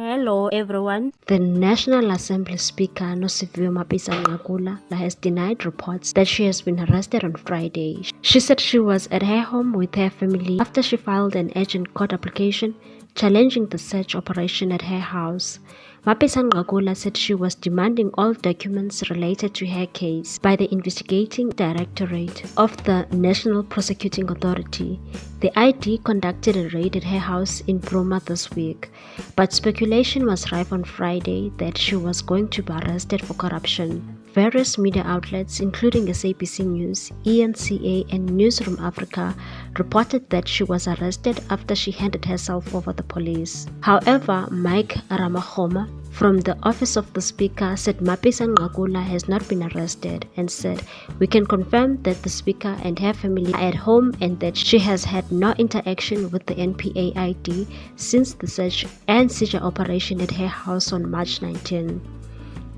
Hello everyone. The National Assembly Speaker Nosiviwe Mapisa Nqakula has denied reports that she has been arrested on Friday. She said she was at her home with her family after she filed an urgent court application challenging the search operation at her house. Mapisa Nqakula said she was demanding all documents related to her case by the Investigating Directorate of the National Prosecuting Authority. The ID conducted a raid at her house in Bruma this week, but speculation was rife on Friday that she was going to be arrested for corruption. Various media outlets, including SABC News, ENCA, and Newsroom Africa, reported that she was arrested after she handed herself over the police. However, Mike Ramachoma from the office of the Speaker said Mapisa Nqakula has not been arrested and said, "We can confirm that the Speaker and her family are at home and that she has had no interaction with the NPA ID since the search and seizure operation at her house on March 19.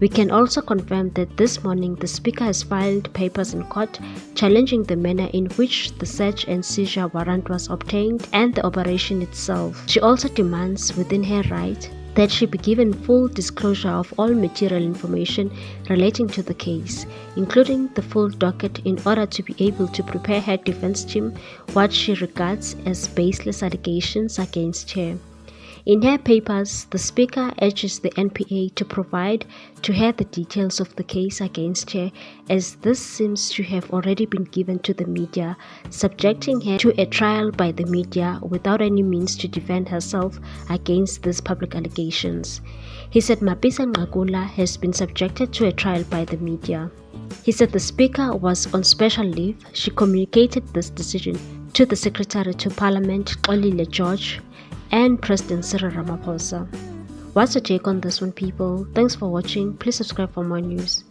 We can also confirm that this morning the Speaker has filed papers in court challenging the manner in which the search and seizure warrant was obtained and the operation itself. She also demands within her right that she be given full disclosure of all material information relating to the case, including the full docket, in order to be able to prepare her defense team what she regards as baseless allegations against her." In her papers, the Speaker urges the NPA to provide to her the details of the case against her, as this seems to have already been given to the media, subjecting her to a trial by the media without any means to defend herself against these public allegations. He said Mapisa Nqakula has been subjected to a trial by the media. He said the Speaker was on special leave. She communicated this decision to the Secretary to Parliament, Xolile George, and President Cyril Ramaphosa. What's your take on this one, people? Thanks for watching. Please subscribe for more news.